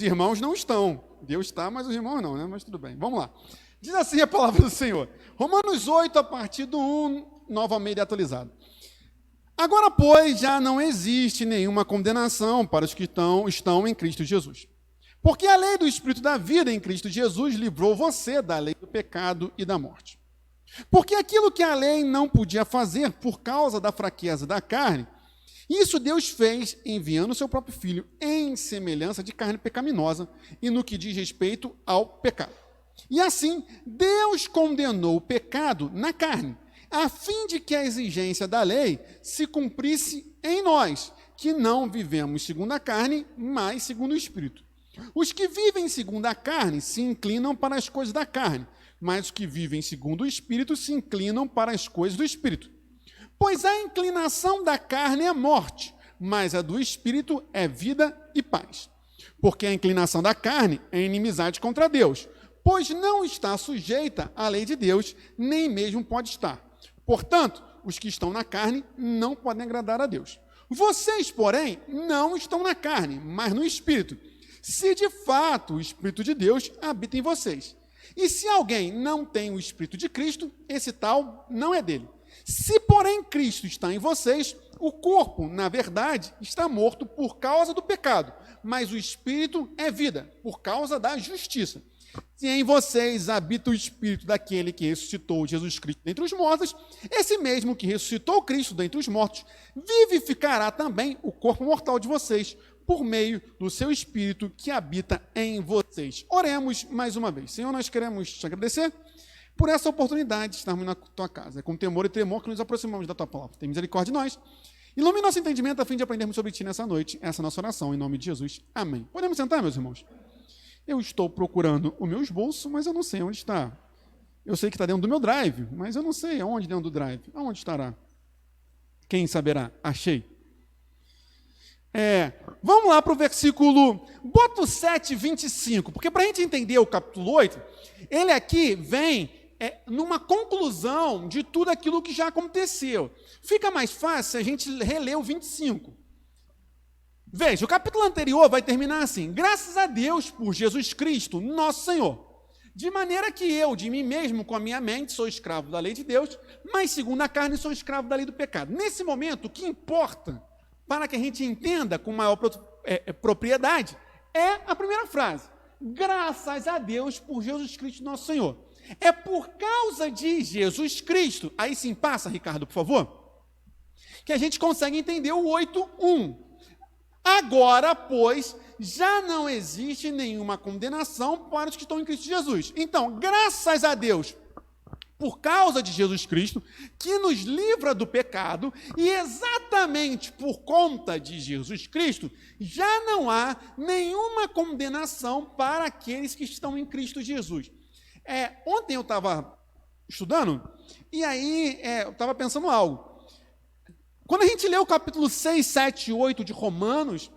Os irmãos não estão. Deus está, mas os irmãos não, né? Mas tudo bem. Vamos lá. Diz assim a palavra do Senhor. Romanos 8, a partir do 1, Nova Almeida atualizada. Agora, pois, já não existe nenhuma condenação para os que estão em Cristo Jesus. Porque a lei do Espírito da vida em Cristo Jesus livrou você da lei do pecado e da morte. Porque aquilo que a lei não podia fazer por causa da fraqueza da carne, isso Deus fez enviando o seu próprio Filho em semelhança de carne pecaminosa e no que diz respeito ao pecado. E assim, Deus condenou o pecado na carne, a fim de que a exigência da lei se cumprisse em nós, que não vivemos segundo a carne, mas segundo o Espírito. Os que vivem segundo a carne se inclinam para as coisas da carne, mas os que vivem segundo o Espírito se inclinam para as coisas do Espírito. Pois a inclinação da carne é morte, mas a do Espírito é vida e paz. Porque a inclinação da carne é inimizade contra Deus, pois não está sujeita à lei de Deus, nem mesmo pode estar. Portanto, os que estão na carne não podem agradar a Deus. Vocês, porém, não estão na carne, mas no Espírito, se de fato o Espírito de Deus habita em vocês. E se alguém não tem o Espírito de Cristo, esse tal não é dele. Se, porém, Cristo está em vocês, o corpo, na verdade, está morto por causa do pecado, mas o Espírito é vida, por causa da justiça. Se em vocês habita o Espírito daquele que ressuscitou Jesus Cristo dentre os mortos, esse mesmo que ressuscitou Cristo dentre os mortos, vivificará também o corpo mortal de vocês, por meio do seu Espírito que habita em vocês. Oremos mais uma vez. Senhor, nós queremos te agradecer por essa oportunidade de estarmos na tua casa. É com temor e tremor que nos aproximamos da tua palavra. Tem misericórdia de nós. Ilumine nosso entendimento a fim de aprendermos sobre ti nessa noite. Essa é a nossa oração, em nome de Jesus. Amém. Podemos sentar, meus irmãos? Eu estou procurando o meu esboço, mas eu não sei onde está. Eu sei que está dentro do meu drive, mas eu não sei aonde dentro do drive. Aonde estará? Quem saberá? Achei. Vamos lá para o versículo, bota o 7, 25, porque para a gente entender o capítulo 8, ele aqui vem numa conclusão de tudo aquilo que já aconteceu. Fica mais fácil se a gente reler o 25. Veja, o capítulo anterior vai terminar assim: graças a Deus por Jesus Cristo, nosso Senhor, de maneira que eu, de mim mesmo, com a minha mente, sou escravo da lei de Deus, mas segundo a carne sou escravo da lei do pecado. Nesse momento, o que importa, para que a gente entenda com maior propriedade, é a primeira frase: graças a Deus por Jesus Cristo, nosso Senhor. É por causa de Jesus Cristo, aí sim passa, Ricardo, por favor, que a gente consegue entender o 8:1. Agora, pois, já não existe nenhuma condenação para os que estão em Cristo Jesus. Então, graças a Deus, por causa de Jesus Cristo, que nos livra do pecado, e exatamente por conta de Jesus Cristo, já não há nenhuma condenação para aqueles que estão em Cristo Jesus. Ontem eu estava estudando, e aí eu estava pensando algo. Quando a gente lê o capítulo 6, 7 e 8 de Romanos,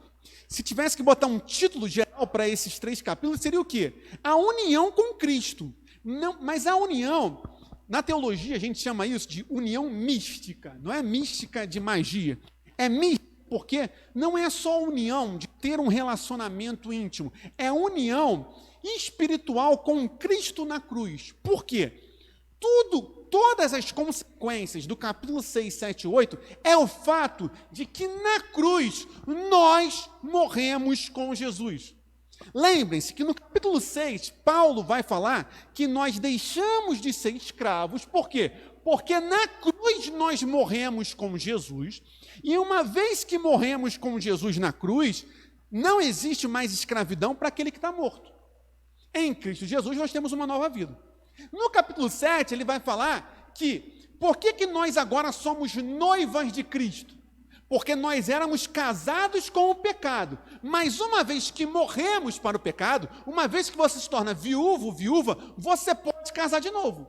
se tivesse que botar um título geral para esses 3 capítulos, seria o quê? A união com Cristo. Não, mas a união, na teologia a gente chama isso de união mística, não é mística de magia. É mística porque não é só união de ter um relacionamento íntimo, é união espiritual com Cristo na cruz. Por quê? Todas as consequências do capítulo 6, 7 e 8 é o fato de que na cruz nós morremos com Jesus. Lembrem-se que no capítulo 6, Paulo vai falar que nós deixamos de ser escravos. Por quê? Porque na cruz nós morremos com Jesus, e uma vez que morremos com Jesus na cruz, não existe mais escravidão para aquele que está morto. Em Cristo Jesus nós temos uma nova vida. No capítulo 7, ele vai falar que, por que nós agora somos noivas de Cristo? Porque nós éramos casados com o pecado, mas uma vez que morremos para o pecado, uma vez que você se torna viúvo, viúva, você pode casar de novo.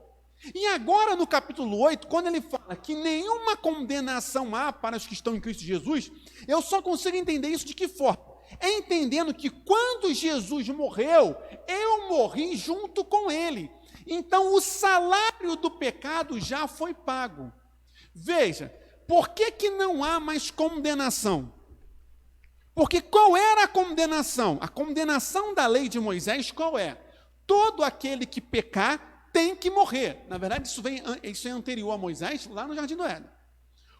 E agora no capítulo 8, quando ele fala que nenhuma condenação há para os que estão em Cristo Jesus, eu só consigo entender isso de que forma? Entendendo que quando Jesus morreu, eu morri junto com ele. Então, o salário do pecado já foi pago. Veja, por que não há mais condenação? Porque qual era a condenação? A condenação da lei de Moisés qual é? Todo aquele que pecar tem que morrer. Na verdade, isso é anterior a Moisés, lá no Jardim do Éden.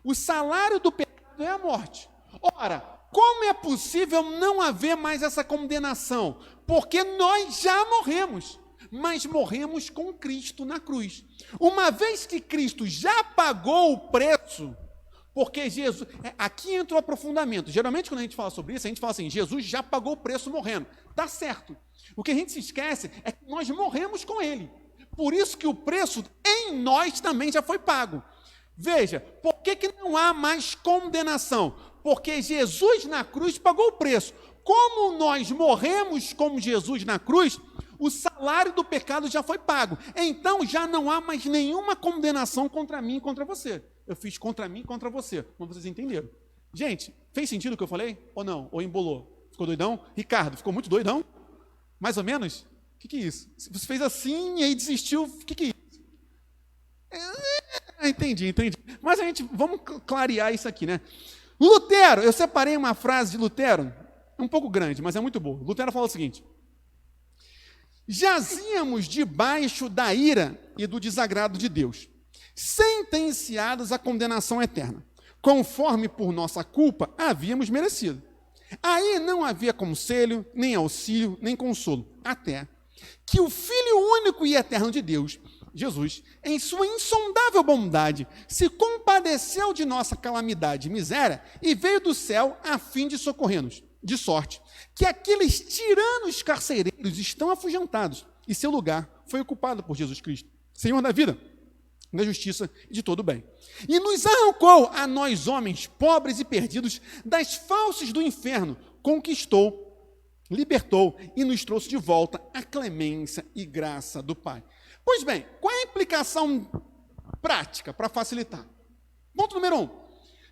O salário do pecado é a morte. Ora, como é possível não haver mais essa condenação? Porque nós já morremos, mas morremos com Cristo na cruz. Uma vez que Cristo já pagou o preço, porque Jesus... Aqui entra o aprofundamento. Geralmente, quando a gente fala sobre isso, a gente fala assim, Jesus já pagou o preço morrendo. Está certo. O que a gente se esquece é que nós morremos com Ele. Por isso que o preço em nós também já foi pago. Veja, por que não há mais condenação? Porque Jesus na cruz pagou o preço. Como nós morremos como Jesus na cruz, o salário do pecado já foi pago. Então já não há mais nenhuma condenação contra mim e contra você. Eu fiz contra mim e contra você. Como vocês entenderam? Gente, fez sentido o que eu falei? Ou não? Ou embolou? Ficou doidão? Ricardo, ficou muito doidão? Mais ou menos? O que é isso? Você fez assim e aí desistiu. O que é isso? Entendi. Mas vamos clarear isso aqui, né? Lutero, eu separei uma frase de Lutero, um pouco grande, mas é muito boa. Lutero fala o seguinte: jazíamos debaixo da ira e do desagrado de Deus, sentenciados à condenação eterna, conforme por nossa culpa havíamos merecido. Aí não havia conselho, nem auxílio, nem consolo, até que o Filho único e eterno de Deus, Jesus, em sua insondável bondade, se compadeceu de nossa calamidade e miséria e veio do céu a fim de socorrer-nos, de sorte que aqueles tiranos carcereiros estão afugentados e seu lugar foi ocupado por Jesus Cristo, Senhor da vida, da justiça e de todo o bem. E nos arrancou a nós homens, pobres e perdidos, das fauces do inferno, conquistou, libertou e nos trouxe de volta a clemência e graça do Pai. Pois bem, qual é a implicação prática para facilitar? Ponto número 1.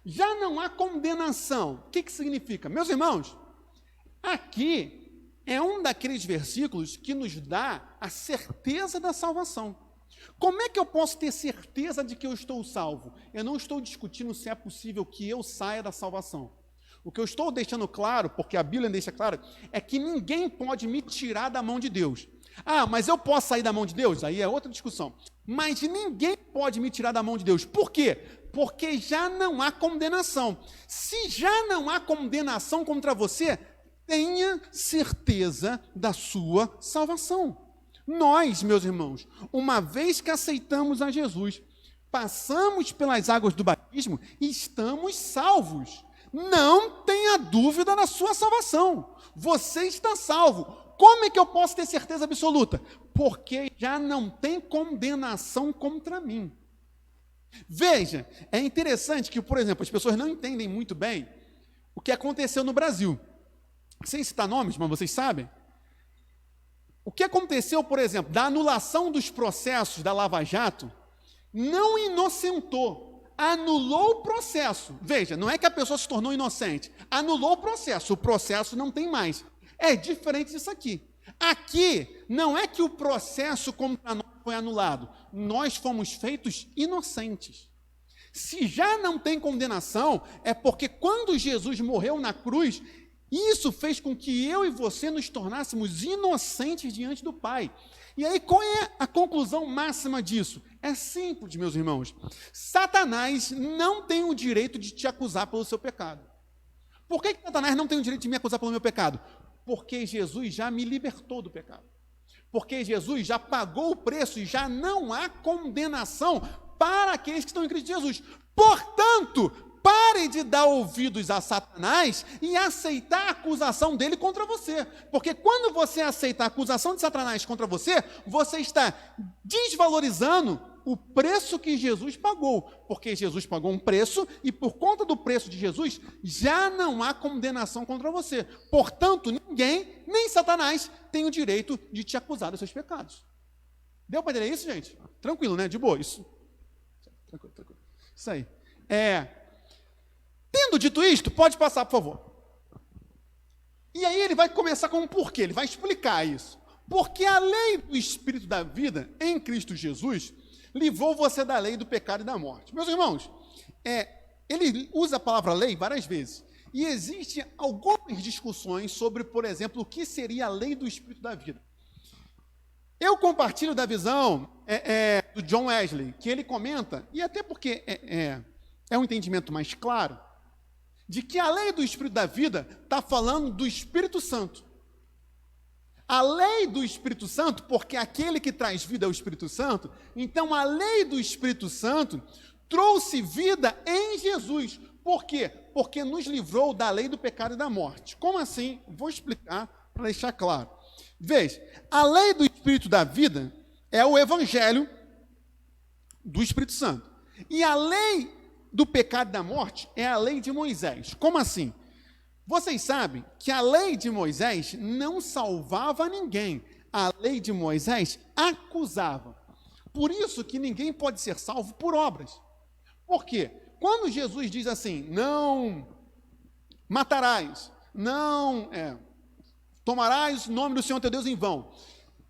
Já não há condenação. O que significa? Meus irmãos, aqui é um daqueles versículos que nos dá a certeza da salvação. Como é que eu posso ter certeza de que eu estou salvo? Eu não estou discutindo se é possível que eu saia da salvação. O que eu estou deixando claro, porque a Bíblia deixa claro, é que ninguém pode me tirar da mão de Deus. Ah, mas eu posso sair da mão de Deus? Aí é outra discussão. Mas ninguém pode me tirar da mão de Deus. Por quê? Porque já não há condenação. Se já não há condenação contra você, tenha certeza da sua salvação. Nós, meus irmãos, uma vez que aceitamos a Jesus, passamos pelas águas do batismo e estamos salvos. Não tenha dúvida na sua salvação. Você está salvo. Como é que eu posso ter certeza absoluta? Porque já não tem condenação contra mim. Veja, é interessante que, por exemplo, as pessoas não entendem muito bem o que aconteceu no Brasil. Sem citar nomes, mas vocês sabem. O que aconteceu, por exemplo, da anulação dos processos da Lava Jato, não inocentou, anulou o processo. Veja, não é que a pessoa se tornou inocente, anulou o processo não tem mais. É diferente disso aqui. Aqui, não é que o processo contra nós foi anulado, nós fomos feitos inocentes. Se já não tem condenação, é porque quando Jesus morreu na cruz, isso fez com que eu e você nos tornássemos inocentes diante do Pai. E aí, qual é a conclusão máxima disso? É simples, meus irmãos. Satanás não tem o direito de te acusar pelo seu pecado. Por que Satanás não tem o direito de me acusar pelo meu pecado? Porque Jesus já me libertou do pecado. Porque Jesus já pagou o preço e já não há condenação para aqueles que estão em Cristo Jesus. Portanto, pare de dar ouvidos a Satanás e aceitar a acusação dele contra você. Porque quando você aceita a acusação de Satanás contra você, você está desvalorizando o preço que Jesus pagou. Porque Jesus pagou um preço e por conta do preço de Jesus, já não há condenação contra você. Portanto, ninguém, nem Satanás, tem o direito de te acusar dos seus pecados. Deu para entender isso, gente? Tranquilo, né? De boa, isso. Tranquilo. Isso aí. Tendo dito isto, pode passar, por favor. E aí ele vai começar com um porquê, ele vai explicar isso. Porque a lei do Espírito da vida em Cristo Jesus livrou você da lei do pecado e da morte. Meus irmãos, ele usa a palavra lei várias vezes. E existem algumas discussões sobre, por exemplo, o que seria a lei do Espírito da vida. Eu compartilho da visão do John Wesley, que ele comenta, e até porque é um entendimento mais claro, de que a lei do Espírito da vida está falando do Espírito Santo. A lei do Espírito Santo, porque aquele que traz vida é o Espírito Santo, então a lei do Espírito Santo trouxe vida em Jesus. Por quê? Porque nos livrou da lei do pecado e da morte. Como assim? Vou explicar para deixar claro. Veja, a lei do Espírito da vida é o Evangelho do Espírito Santo. E a lei do pecado e da morte é a lei de Moisés. Como assim? Vocês sabem que a lei de Moisés não salvava ninguém. A lei de Moisés acusava. Por isso que ninguém pode ser salvo por obras. Por quê? Quando Jesus diz assim, não matarás, não tomarás o nome do Senhor teu Deus em vão,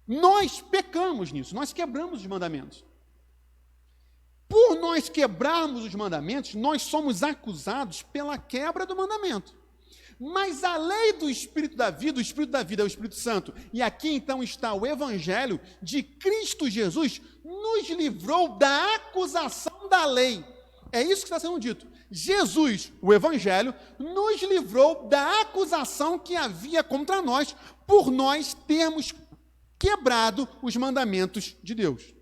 nós pecamos nisso, nós quebramos os mandamentos. Por nós quebrarmos os mandamentos, nós somos acusados pela quebra do mandamento. Mas a lei do Espírito da vida, o Espírito da vida é o Espírito Santo, e aqui então está o Evangelho de Cristo Jesus, nos livrou da acusação da lei. É isso que está sendo dito. Jesus, o Evangelho, nos livrou da acusação que havia contra nós, por nós termos quebrado os mandamentos de Deus.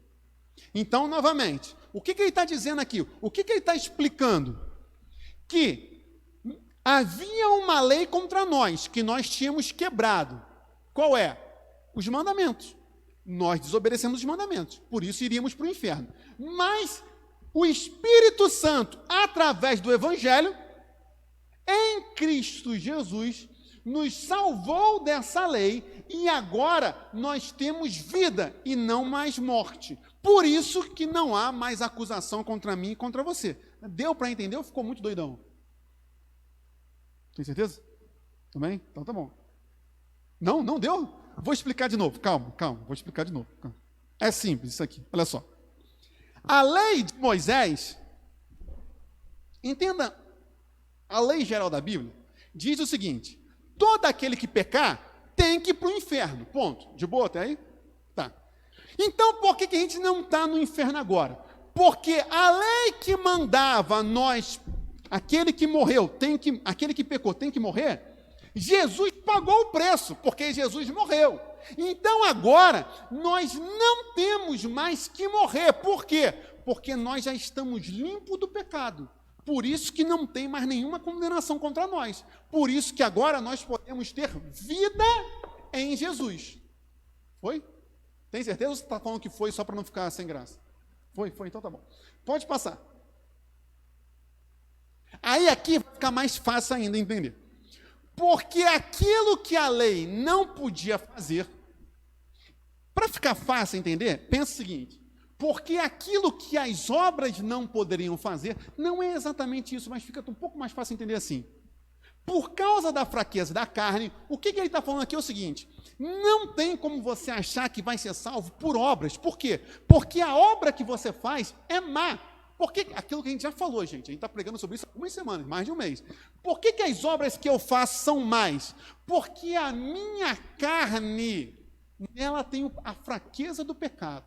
Então, novamente, o que ele está dizendo aqui? O que ele está explicando? Que havia uma lei contra nós, que nós tínhamos quebrado. Qual é? Os mandamentos. Nós desobedecemos os mandamentos, por isso iríamos para o inferno. Mas o Espírito Santo, através do Evangelho, em Cristo Jesus, nos salvou dessa lei e agora nós temos vida e não mais morte. Por isso que não há mais acusação contra mim e contra você. Deu para entender ou ficou muito doidão? Tem certeza? Também? Então tá bom. Não deu? Vou explicar de novo. Calma, vou explicar de novo. Calma. É simples isso aqui, olha só. A lei de Moisés, entenda, a lei geral da Bíblia diz o seguinte: todo aquele que pecar tem que ir para o inferno, ponto. De boa até aí? Tá. Então, por que a gente não está no inferno agora? Porque a lei que mandava nós, aquele que morreu, aquele que pecou tem que morrer, Jesus pagou o preço, porque Jesus morreu. Então agora, nós não temos mais que morrer. Por quê? Porque nós já estamos limpos do pecado. Por isso que não tem mais nenhuma condenação contra nós. Por isso que agora nós podemos ter vida em Jesus. Foi? Tem certeza ou você está falando que foi só para não ficar sem graça? Foi, então tá bom. Pode passar. Aí aqui vai ficar mais fácil ainda entender. Porque aquilo que a lei não podia fazer, para ficar fácil entender, pensa o seguinte: porque aquilo que as obras não poderiam fazer, não é exatamente isso, mas fica um pouco mais fácil entender assim. Por causa da fraqueza da carne, o que ele está falando aqui é o seguinte: não tem como você achar que vai ser salvo por obras. Por quê? Porque a obra que você faz é má. Porque aquilo que a gente já falou, gente, a gente está pregando sobre isso há algumas semanas, mais de um mês. Por que as obras que eu faço são más? Porque a minha carne, nela tem a fraqueza do pecado.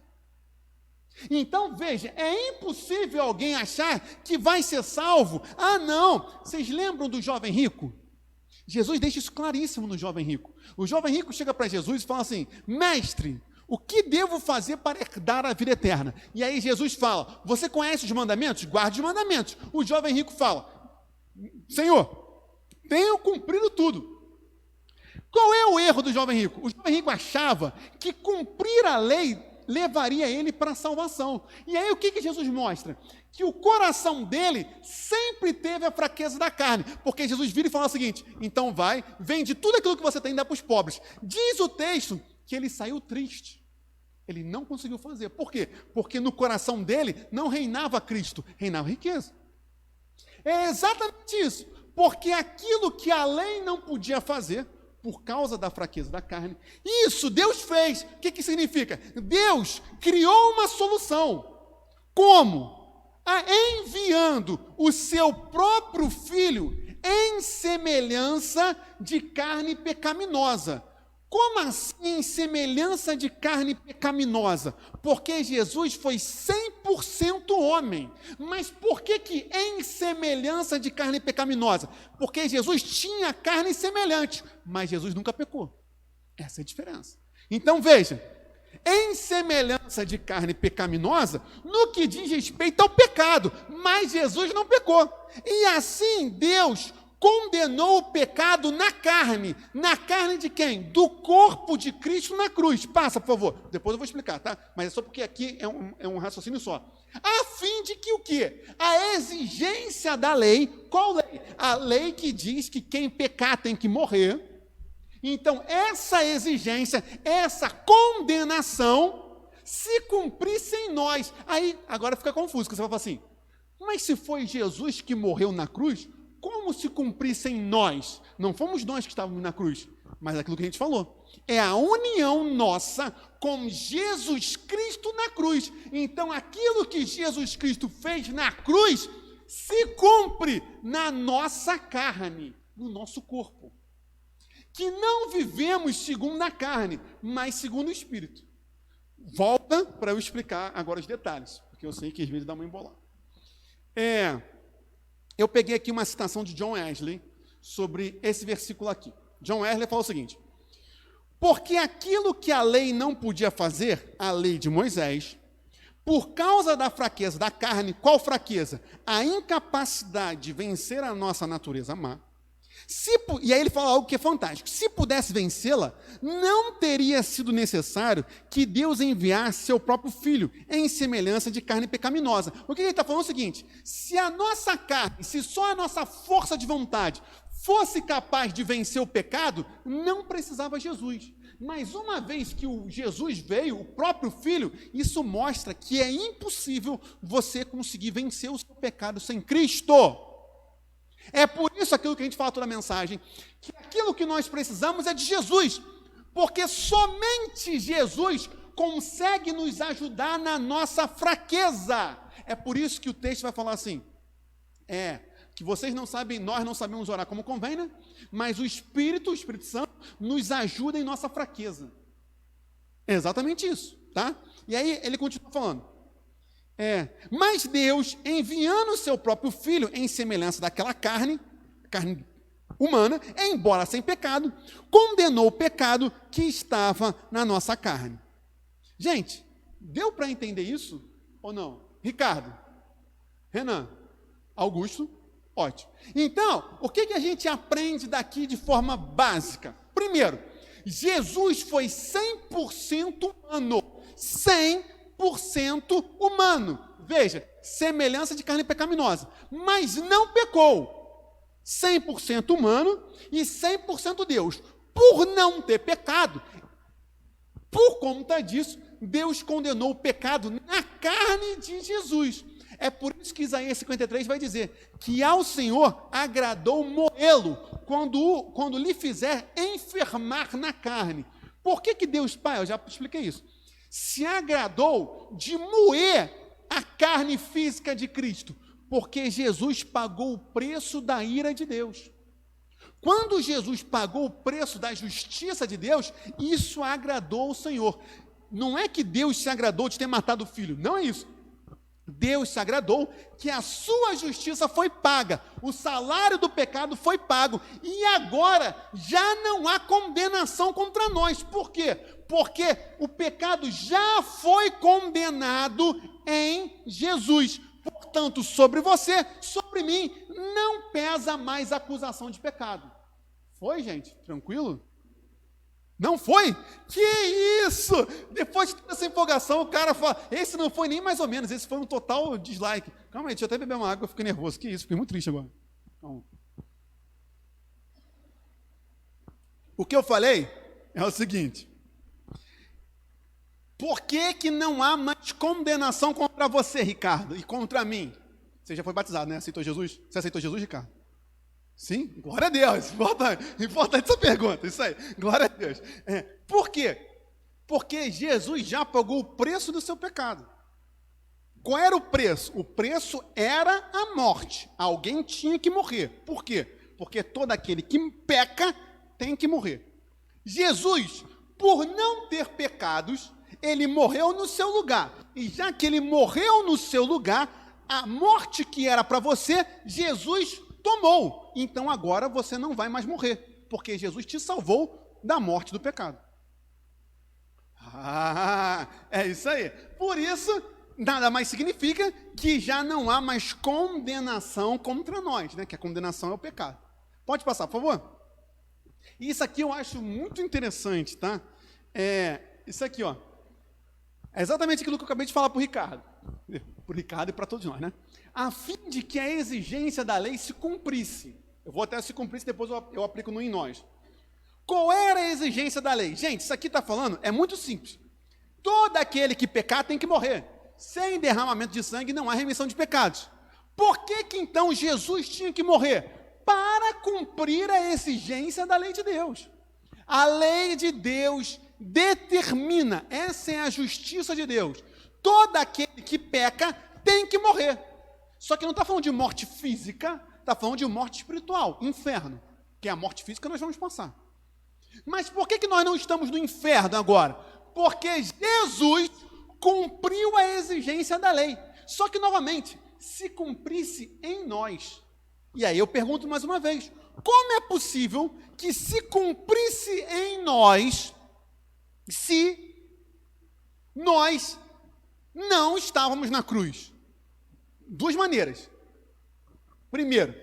Então, veja, é impossível alguém achar que vai ser salvo. Ah, não! Vocês lembram do jovem rico? Jesus deixa isso claríssimo no jovem rico. O jovem rico chega para Jesus e fala assim: mestre, o que devo fazer para herdar a vida eterna? E aí Jesus fala: você conhece os mandamentos? Guarde os mandamentos. O jovem rico fala: Senhor, tenho cumprido tudo. Qual é o erro do jovem rico? O jovem rico achava que cumprir a lei levaria ele para a salvação. E aí o que Jesus mostra? Que o coração dele sempre teve a fraqueza da carne, porque Jesus vira e fala o seguinte: então vai, vende tudo aquilo que você tem e dá para os pobres. Diz o texto que ele saiu triste. Ele não conseguiu fazer. Por quê? Porque no coração dele não reinava Cristo, reinava riqueza. É exatamente isso. Porque aquilo que a lei não podia fazer, por causa da fraqueza da carne, isso Deus fez. O que significa? Deus criou uma solução. Como? Enviando o seu próprio Filho em semelhança de carne pecaminosa. Como assim em semelhança de carne pecaminosa? Porque Jesus foi 100% homem. Mas por que em semelhança de carne pecaminosa? Porque Jesus tinha carne semelhante, mas Jesus nunca pecou. Essa é a diferença. Então veja, em semelhança de carne pecaminosa, no que diz respeito ao pecado, mas Jesus não pecou. E assim Deus condenou o pecado na carne de quem? Do corpo de Cristo na cruz. Passa, por favor, depois eu vou explicar, tá? Mas é só porque aqui é um raciocínio só. A fim de que o quê? A exigência da lei, qual lei? A lei que diz que quem pecar tem que morrer. Então, essa exigência, essa condenação, se cumprisse em nós. Aí, agora fica confuso, porque você vai falar assim, mas se foi Jesus que morreu na cruz, como se cumprisse em nós? Não fomos nós que estávamos na cruz, mas aquilo que a gente falou. É a união nossa com Jesus Cristo na cruz. Então, aquilo que Jesus Cristo fez na cruz, se cumpre na nossa carne, no nosso corpo. Que não vivemos segundo a carne, mas segundo o Espírito. Volta para eu explicar agora os detalhes, porque eu sei que às vezes dá uma embolada. Eu peguei aqui uma citação de John Wesley sobre esse versículo aqui. John Wesley falou o seguinte: porque aquilo que a lei não podia fazer, a lei de Moisés, por causa da fraqueza da carne, qual fraqueza? A incapacidade de vencer a nossa natureza má. E aí ele fala algo que é fantástico. Se pudesse vencê-la, não teria sido necessário que Deus enviasse seu próprio Filho em semelhança de carne pecaminosa. O que ele está falando é o seguinte: se a nossa carne, se só a nossa força de vontade fosse capaz de vencer o pecado, não precisava Jesus. Mas uma vez que o Jesus veio, o próprio Filho, isso mostra que é impossível você conseguir vencer o seu pecado sem Cristo. É por isso aquilo que a gente fala toda a mensagem, que aquilo que nós precisamos é de Jesus, porque somente Jesus consegue nos ajudar na nossa fraqueza. É por isso que o texto vai falar assim, que vocês não sabem, nós não sabemos orar como convém, né? Mas o Espírito Santo nos ajuda em nossa fraqueza. É exatamente isso, tá? E aí ele continua falando. Mas Deus, enviando o seu próprio Filho em semelhança daquela carne humana, embora sem pecado, condenou o pecado que estava na nossa carne. Gente, deu para entender isso ou não? Ricardo, Renan, Augusto, ótimo. Então, o que a gente aprende daqui de forma básica? Primeiro, Jesus foi 100% humano, 100% humano. Veja, semelhança de carne pecaminosa, mas não pecou. 100% humano e 100% Deus. Por não ter pecado, por conta disso, Deus condenou o pecado na carne de Jesus. É por isso que Isaías 53 vai dizer que ao Senhor agradou moê-lo quando lhe fizer enfermar na carne. Por que Deus, Pai, eu já expliquei isso, se agradou de moer a carne física de Cristo? Porque Jesus pagou o preço da ira de Deus. Quando Jesus pagou o preço da justiça de Deus, isso agradou ao Senhor. Não é que Deus se agradou de ter matado o filho, não é isso. Deus se agradou que a sua justiça foi paga, o salário do pecado foi pago, e agora já não há condenação contra nós. Por quê? Porque o pecado já foi condenado em Jesus. Portanto, sobre você, sobre mim, não pesa mais a acusação de pecado. Foi, gente? Tranquilo? Não foi? Que isso! Depois de toda essa empolgação, o cara fala, esse não foi nem mais ou menos, esse foi um total dislike. Calma aí, deixa eu até beber uma água, eu fiquei nervoso. Que isso, fiquei muito triste agora. Calma. O que eu falei é o seguinte: por que não há mais condenação contra você, Ricardo, e contra mim? Você já foi batizado, né? Aceitou Jesus? Você aceitou Jesus, Ricardo? Sim? Glória a Deus. Importante essa pergunta, isso aí. Glória a Deus. Por quê? Porque Jesus já pagou o preço do seu pecado. Qual era o preço? O preço era a morte. Alguém tinha que morrer. Por quê? porque todo aquele que peca tem que morrer. Jesus, por não ter pecados, ele morreu no seu lugar. E já que ele morreu no seu lugar, a morte que era para você, Jesus tomou. Então agora você não vai mais morrer, porque Jesus te salvou da morte do pecado. É isso aí. Por isso, nada mais significa que já não há mais condenação contra nós, né? Que a condenação é o pecado. Pode passar, por favor? Isso aqui eu acho muito interessante, tá? Isso aqui, ó. É exatamente aquilo que eu acabei de falar para o Ricardo. Para o Ricardo e para todos nós, né? A fim de que a exigência da lei se cumprisse. Eu vou até se cumprisse, depois eu aplico no em nós. Qual era a exigência da lei? Gente, isso aqui está falando, é muito simples. Todo aquele que pecar tem que morrer. Sem derramamento de sangue não há remissão de pecados. Por que então Jesus tinha que morrer? Para cumprir a exigência da lei de Deus. A lei de Deus determina, essa é a justiça de Deus. Todo aquele que peca tem que morrer. Só que não está falando de morte física, está falando de morte espiritual, inferno, que é a morte física que nós vamos passar. Mas por que nós não estamos no inferno agora? Porque Jesus cumpriu a exigência da lei. Só que, novamente, se cumprisse em nós. E aí eu pergunto mais uma vez, como é possível que se cumprisse em nós, se nós não estávamos na cruz? Duas maneiras. Primeiro,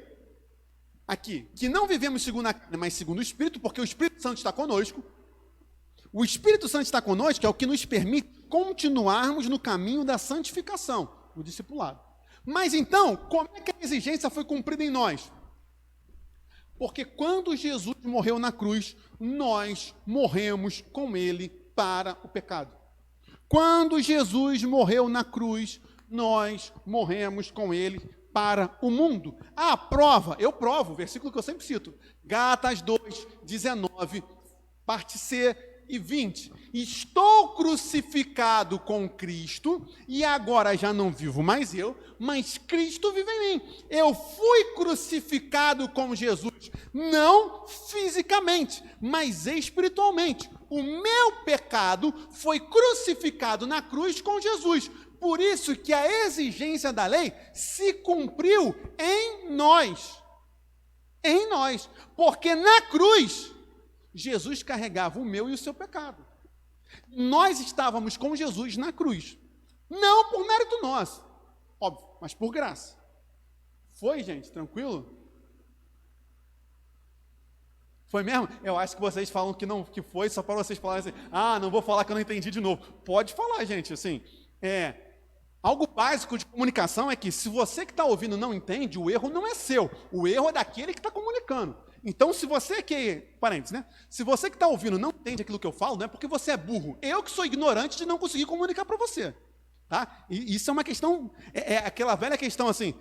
aqui, que não vivemos segundo a carne, mas segundo o Espírito, porque o Espírito Santo está conosco. O Espírito Santo está conosco, é o que nos permite continuarmos no caminho da santificação, o discipulado. Mas então, como é que a exigência foi cumprida em nós? Porque quando Jesus morreu na cruz, nós morremos com ele para o pecado. Quando Jesus morreu na cruz, nós morremos com ele para o mundo. A prova, eu provo, versículo que eu sempre cito, Gálatas 2, 19, parte C e 20. Estou crucificado com Cristo, e agora já não vivo mais eu, mas Cristo vive em mim. Eu fui crucificado com Jesus, não fisicamente, mas espiritualmente. O meu pecado foi crucificado na cruz com Jesus. Por isso que a exigência da lei se cumpriu em nós. Em nós. Porque na cruz, Jesus carregava o meu e o seu pecado. Nós estávamos com Jesus na cruz. Não por mérito nosso, óbvio, mas por graça. Foi, gente? Tranquilo? Foi mesmo? Eu acho que vocês falam que não, que foi só para vocês falarem assim, não vou falar que eu não entendi de novo. Pode falar, gente, assim, algo básico de comunicação é que se você que está ouvindo não entende, o erro não é seu, o erro é daquele que está comunicando. Então, se você que, parênteses, né? Se você que está ouvindo não entende aquilo que eu falo, não é porque você é burro. Eu que sou ignorante de não conseguir comunicar para você. Tá? E isso é uma questão, é aquela velha questão assim,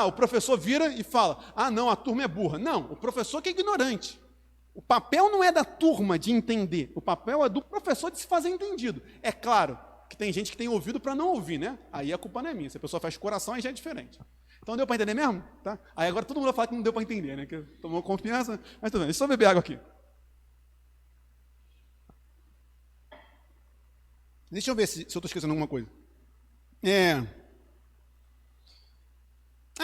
o professor vira e fala, não, a turma é burra. Não, o professor que é ignorante. O papel não é da turma de entender, o papel é do professor de se fazer entendido. É claro que tem gente que tem ouvido para não ouvir, né? Aí a culpa não é minha, se a pessoa faz coração, aí já é diferente. Então deu para entender mesmo? Tá? Aí agora todo mundo vai falar que não deu para entender, né? Que tomou confiança, mas tudo bem, deixa eu só beber água aqui. Deixa eu ver se eu estou esquecendo alguma coisa.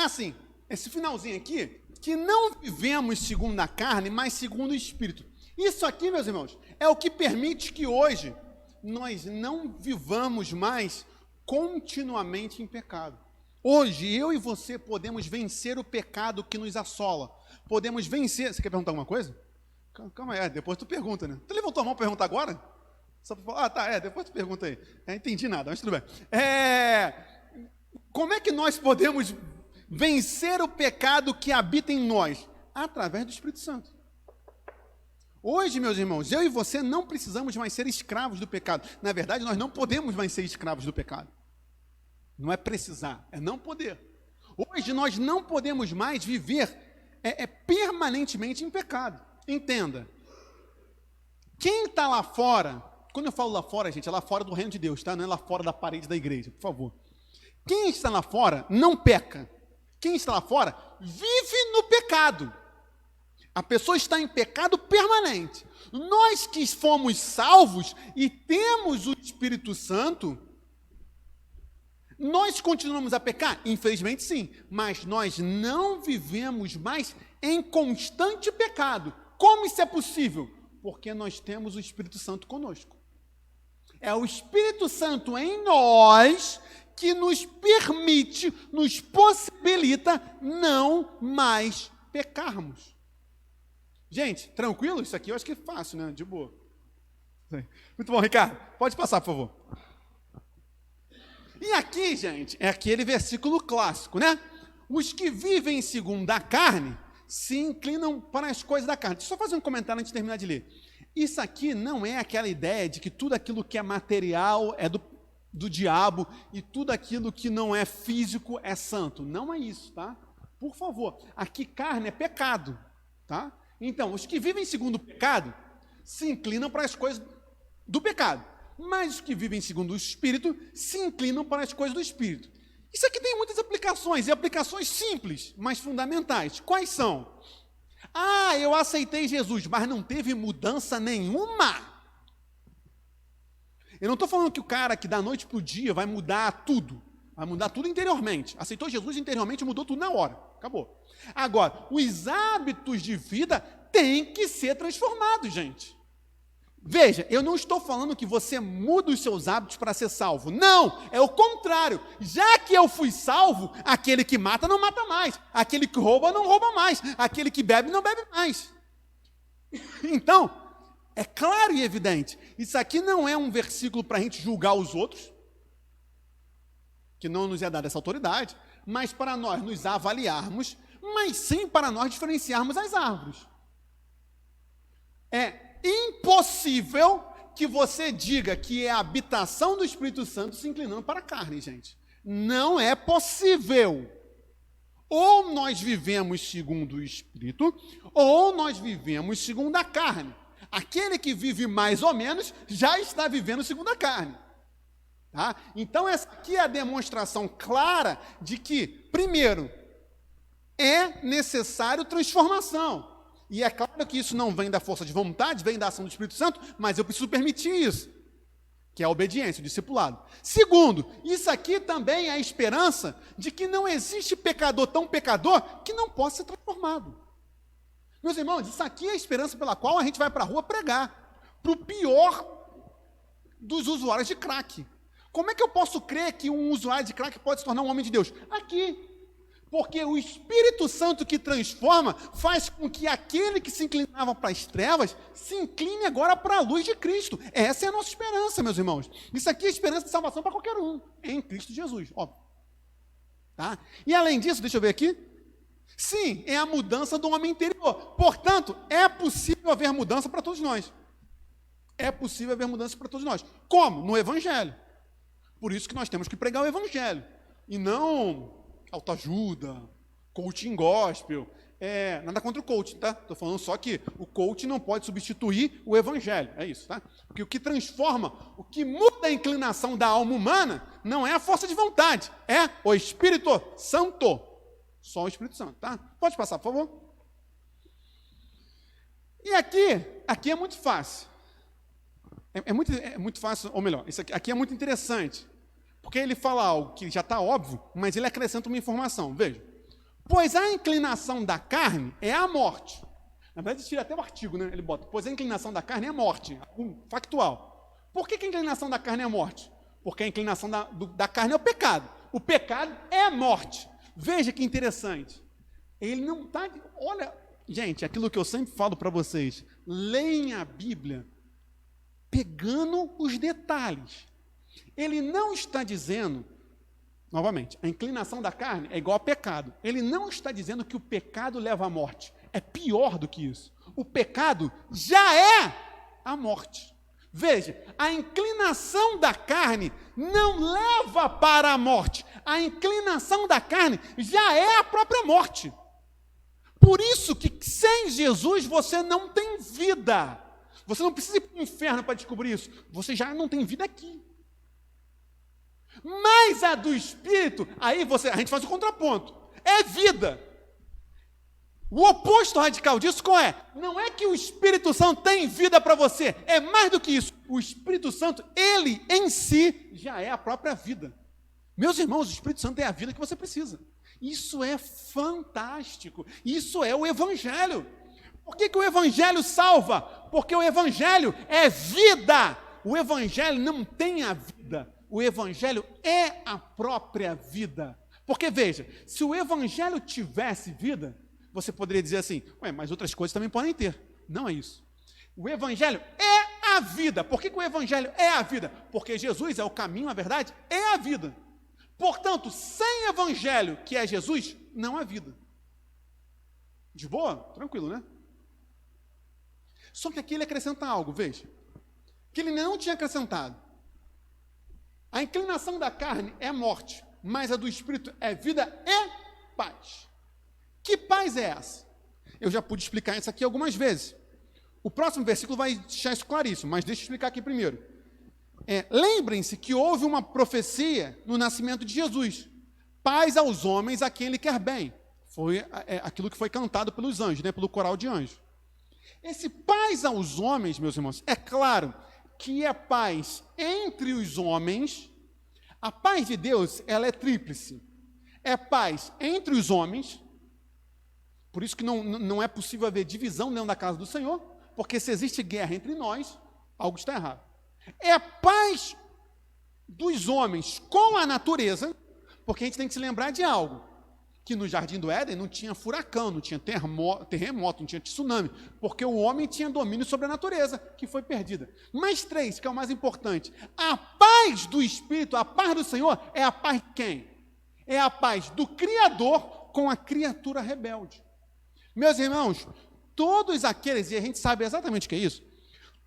Sim, esse finalzinho aqui, que não vivemos segundo a carne, mas segundo o Espírito. Isso aqui, meus irmãos, é o que permite que hoje nós não vivamos mais continuamente em pecado. Hoje, eu e você podemos vencer o pecado que nos assola. Podemos vencer... Você quer perguntar alguma coisa? Calma aí, depois tu pergunta, né? Tu levantou a mão para perguntar agora? Só para falar, depois tu pergunta aí. Entendi nada, mas tudo bem. Como é que nós podemos vencer o pecado que habita em nós? Através do Espírito Santo. Hoje, meus irmãos, eu e você não precisamos mais ser escravos do pecado. Na verdade, nós não podemos mais ser escravos do pecado. Não é precisar, é não poder. Hoje nós não podemos mais viver permanentemente em pecado. Entenda. Quem está lá fora, quando eu falo lá fora, gente, é lá fora do reino de Deus, tá? Não é lá fora da parede da igreja, por favor. Quem está lá fora não peca. Quem está lá fora vive no pecado. A pessoa está em pecado permanente. Nós que fomos salvos e temos o Espírito Santo, nós continuamos a pecar? Infelizmente sim, mas nós não vivemos mais em constante pecado. Como isso é possível? Porque nós temos o Espírito Santo conosco. É o Espírito Santo em nós que nos permite, nos possibilita não mais pecarmos. Gente, tranquilo? Isso aqui eu acho que é fácil, né? De boa. Muito bom, Ricardo. Pode passar, por favor. E aqui, gente, é aquele versículo clássico, né? Os que vivem segundo a carne se inclinam para as coisas da carne. Deixa eu só fazer um comentário antes de terminar de ler. Isso aqui não é aquela ideia de que tudo aquilo que é material é do diabo e tudo aquilo que não é físico é santo. Não é isso, tá? Por favor. Aqui carne é pecado, tá? Então, os que vivem segundo o pecado se inclinam para as coisas do pecado. Mas os que vivem segundo o Espírito se inclinam para as coisas do Espírito. Isso aqui tem muitas aplicações, e aplicações simples, mas fundamentais. Quais são? Ah, eu aceitei Jesus, mas não teve mudança nenhuma. Eu não estou falando que o cara que da noite para o dia vai mudar tudo. Vai mudar tudo interiormente. Aceitou Jesus interiormente, mudou tudo na hora. Acabou. Agora, os hábitos de vida têm que ser transformados, gente. Veja, eu não estou falando que você muda os seus hábitos para ser salvo. Não, é o contrário. Já que eu fui salvo, aquele que mata não mata mais. Aquele que rouba não rouba mais. Aquele que bebe não bebe mais. Então, é claro e evidente. Isso aqui não é um versículo para a gente julgar os outros, que não nos é dada essa autoridade, mas para nós nos avaliarmos, mas sim para nós diferenciarmos as árvores. É impossível que você diga que é a habitação do Espírito Santo se inclinando para a carne, gente. Não é possível. Ou nós vivemos segundo o Espírito, ou nós vivemos segundo a carne. Aquele que vive mais ou menos já está vivendo segundo a carne. Tá? Então, essa aqui é a demonstração clara de que, primeiro, é necessário transformação. E é claro que isso não vem da força de vontade, vem da ação do Espírito Santo, mas eu preciso permitir isso, que é a obediência, o discipulado. Segundo, isso aqui também é a esperança de que não existe pecador tão pecador que não possa ser transformado. Meus irmãos, isso aqui é a esperança pela qual a gente vai para a rua pregar, para o pior dos usuários de crack. Como é que eu posso crer que um usuário de crack pode se tornar um homem de Deus? Aqui. Porque o Espírito Santo que transforma faz com que aquele que se inclinava para as trevas se incline agora para a luz de Cristo. Essa é a nossa esperança, meus irmãos. Isso aqui é esperança de salvação para qualquer um, em Cristo Jesus, óbvio. Tá? E além disso, deixa eu ver aqui. Sim, é a mudança do homem interior. Portanto, é possível haver mudança para todos nós. É possível haver mudança para todos nós. Como? No Evangelho. Por isso que nós temos que pregar o Evangelho. E não autoajuda, coaching gospel, nada contra o coaching, tá? Estou falando só que o coaching não pode substituir o evangelho, é isso, tá? Porque o que transforma, o que muda a inclinação da alma humana não é a força de vontade, é o Espírito Santo, só o Espírito Santo, tá? Pode passar, por favor. E aqui é muito fácil, é muito fácil, ou melhor, isso aqui é muito interessante. Porque ele fala algo que já está óbvio, mas ele acrescenta uma informação. Veja. Pois a inclinação da carne é a morte. Na verdade, ele tira até o artigo, né? Ele bota, pois a inclinação da carne é a morte. Factual. Por que a inclinação da carne é a morte? Porque a inclinação da carne é o pecado. O pecado é a morte. Veja que interessante. Ele não está... Olha, gente, aquilo que eu sempre falo para vocês. Leem a Bíblia pegando os detalhes. Ele não está dizendo, novamente, a inclinação da carne é igual a pecado. Ele não está dizendo que o pecado leva à morte. É pior do que isso. O pecado já é a morte. Veja, a inclinação da carne não leva para a morte. A inclinação da carne já é a própria morte. Por isso que sem Jesus você não tem vida. Você não precisa ir para o inferno para descobrir isso. Você já não tem vida aqui. Mas a do Espírito, aí a gente faz o contraponto. É vida. O oposto radical disso qual é? Não é que o Espírito Santo tem vida para você, é mais do que isso. O Espírito Santo, ele em si, já é a própria vida. Meus irmãos, o Espírito Santo é a vida que você precisa. Isso é fantástico. Isso é o Evangelho. Por que o Evangelho salva? Porque o Evangelho é vida. O Evangelho não tem a vida. O Evangelho é a própria vida. Porque, veja, se o Evangelho tivesse vida, você poderia dizer assim, mas outras coisas também podem ter. Não é isso. O Evangelho é a vida. Por que o Evangelho é a vida? Porque Jesus é o caminho, a verdade, é a vida. Portanto, sem Evangelho, que é Jesus, não há vida. De boa? Tranquilo, né? Só que aqui ele acrescenta algo, veja. Que ele não tinha acrescentado. A inclinação da carne é morte, mas a do Espírito é vida e paz. Que paz é essa? Eu já pude explicar isso aqui algumas vezes. O próximo versículo vai deixar isso claríssimo, mas deixa eu explicar aqui primeiro. Lembrem-se que houve uma profecia no nascimento de Jesus. Paz aos homens a quem ele quer bem. Foi aquilo que foi cantado pelos anjos, né, pelo coral de anjos. Esse paz aos homens, meus irmãos, é claro que é paz entre os homens. A paz de Deus, ela é tríplice. É paz entre os homens. Por isso que não é possível haver divisão dentro da casa do Senhor, porque se existe guerra entre nós, algo está errado. É a paz dos homens com a natureza, porque a gente tem que se lembrar de algo, que no Jardim do Éden não tinha furacão, não tinha terremoto, não tinha tsunami, porque o homem tinha domínio sobre a natureza, que foi perdida. Mais três, que é o mais importante, a paz do Espírito, a paz do Senhor, é a paz de quem? É a paz do Criador com a criatura rebelde. Meus irmãos, todos aqueles, e a gente sabe exatamente o que é isso,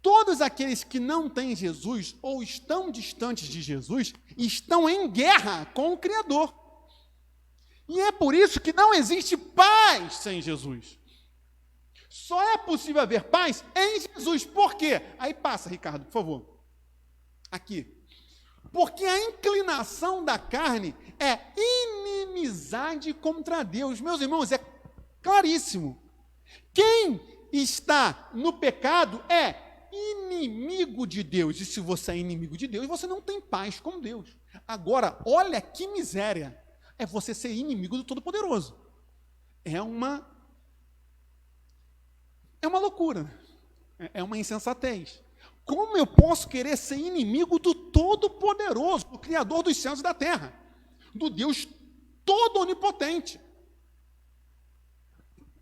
todos aqueles que não têm Jesus ou estão distantes de Jesus, estão em guerra com o Criador. E é por isso que não existe paz sem Jesus. Só é possível haver paz em Jesus. Por quê? Aí passa, Ricardo, por favor. Aqui. Porque a inclinação da carne é inimizade contra Deus. Meus irmãos, é claríssimo. Quem está no pecado é inimigo de Deus. E se você é inimigo de Deus, você não tem paz com Deus. Agora, olha que miséria. É você ser inimigo do Todo-Poderoso. É uma loucura. É uma insensatez. Como eu posso querer ser inimigo do Todo-Poderoso, do Criador dos céus e da terra, do Deus todo-onipotente?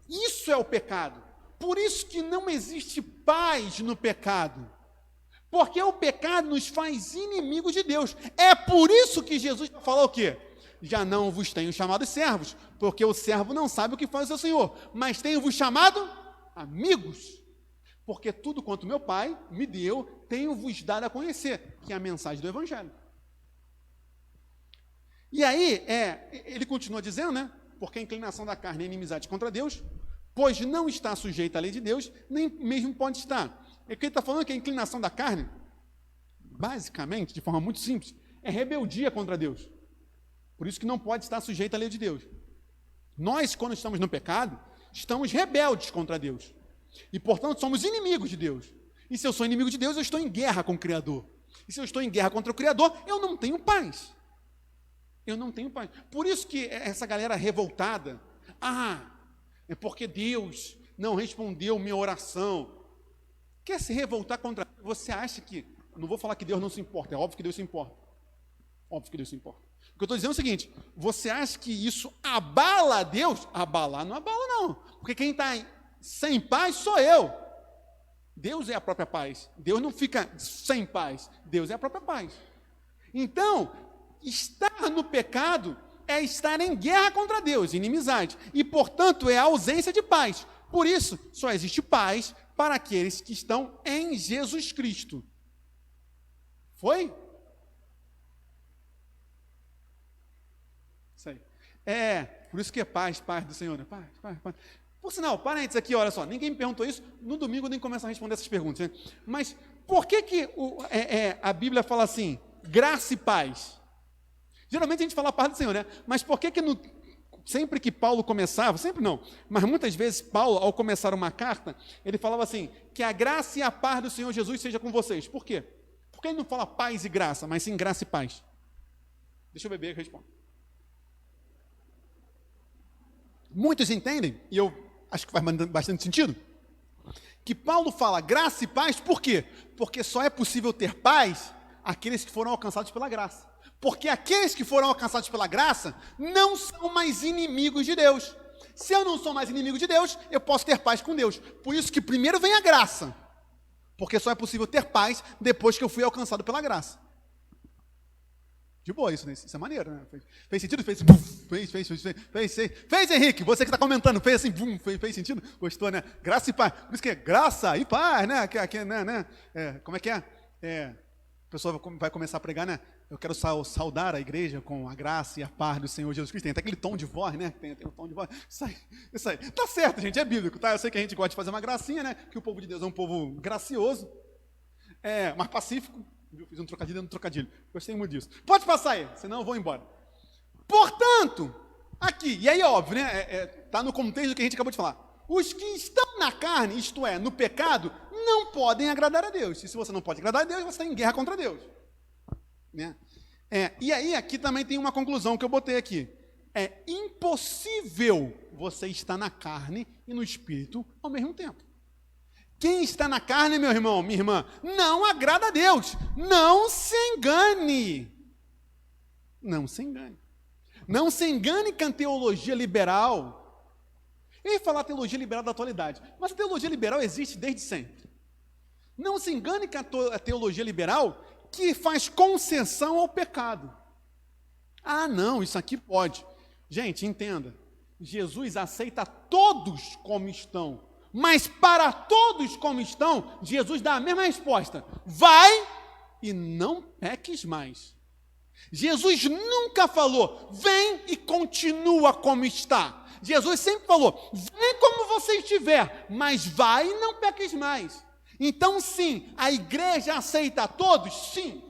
Isso é o pecado. Por isso que não existe paz no pecado. Porque o pecado nos faz inimigos de Deus. É por isso que Jesus falou o quê? Já não vos tenho chamado servos, porque o servo não sabe o que faz o seu senhor, mas tenho-vos chamado amigos, porque tudo quanto meu Pai me deu, tenho-vos dado a conhecer, que é a mensagem do Evangelho. E aí, ele continua dizendo, né? Porque a inclinação da carne é inimizade contra Deus, pois não está sujeita à lei de Deus, nem mesmo pode estar. É que ele está falando que a inclinação da carne, basicamente, de forma muito simples, é rebeldia contra Deus. Por isso que não pode estar sujeito à lei de Deus. Nós, quando estamos no pecado, estamos rebeldes contra Deus. E, portanto, somos inimigos de Deus. E se eu sou inimigo de Deus, eu estou em guerra com o Criador. E se eu estou em guerra contra o Criador, eu não tenho paz. Eu não tenho paz. Por isso que essa galera revoltada, é porque Deus não respondeu minha oração. Quer se revoltar contra Deus? Você acha que... Não vou falar que Deus não se importa, é óbvio que Deus se importa. Óbvio que Deus se importa. O que eu estou dizendo é o seguinte, você acha que isso abala a Deus? Abalar não abala não, porque quem está sem paz sou eu. Deus é a própria paz. Deus não fica sem paz, Deus é a própria paz. Então, estar no pecado é estar em guerra contra Deus, inimizade, e portanto é a ausência de paz. Por isso, só existe paz para aqueles que estão em Jesus Cristo. Foi? Isso aí. Por isso que é paz do Senhor, né? Paz. Por sinal, parênteses aqui, olha só, ninguém me perguntou isso, no domingo eu nem começo a responder essas perguntas, né? Mas por que a Bíblia fala assim, graça e paz? Geralmente a gente fala a paz do Senhor, né? Mas por que sempre que Paulo começava, sempre não, mas muitas vezes Paulo, ao começar uma carta, ele falava assim, que a graça e a paz do Senhor Jesus seja com vocês. Por quê? Porque ele não fala paz e graça, mas sim graça e paz. Deixa eu beber e respondo. Muitos entendem, e eu acho que faz bastante sentido, que Paulo fala graça e paz, por quê? Porque só é possível ter paz aqueles que foram alcançados pela graça. Porque aqueles que foram alcançados pela graça não são mais inimigos de Deus. Se eu não sou mais inimigo de Deus, eu posso ter paz com Deus. Por isso que primeiro vem a graça. Porque só é possível ter paz depois que eu fui alcançado pela graça. De boa isso, né? Isso é maneiro, né? Fez sentido? Fez, Henrique, você que está comentando, fez assim, fez sentido? Gostou, né? Graça e paz. Por isso que é graça e paz, né? Como é que é? A pessoa vai começar a pregar, né? Eu quero saudar a igreja com a graça e a paz do Senhor Jesus Cristo. Tem até aquele tom de voz, né? Tem um tom de voz. Isso aí. Tá certo, gente, é bíblico, tá? Eu sei que a gente gosta de fazer uma gracinha, né? Que o povo de Deus é um povo gracioso, mais pacífico. Eu fiz um trocadilho dentro do trocadilho. Gostei muito disso. Pode passar aí, senão eu vou embora. Portanto, aqui, e aí óbvio, né? Tá no contexto do que a gente acabou de falar. Os que estão na carne, isto é, no pecado, não podem agradar a Deus. E se você não pode agradar a Deus, você está em guerra contra Deus. Né? E aí, aqui também tem uma conclusão que eu botei aqui. É impossível você estar na carne e no espírito ao mesmo tempo. Quem está na carne, meu irmão, minha irmã, não agrada a Deus. Não se engane. Não se engane. Não se engane com a teologia liberal. Eu ia falar teologia liberal da atualidade, mas a teologia liberal existe desde sempre. Não se engane com a teologia liberal que faz concessão ao pecado. Ah, não, isso aqui pode. Gente, entenda. Jesus aceita todos como estão. Mas para todos como estão, Jesus dá a mesma resposta. Vai e não peques mais. Jesus nunca falou, vem e continua como está. Jesus sempre falou, vem como você estiver, mas vai e não peques mais. Então sim, a igreja aceita a todos? Sim.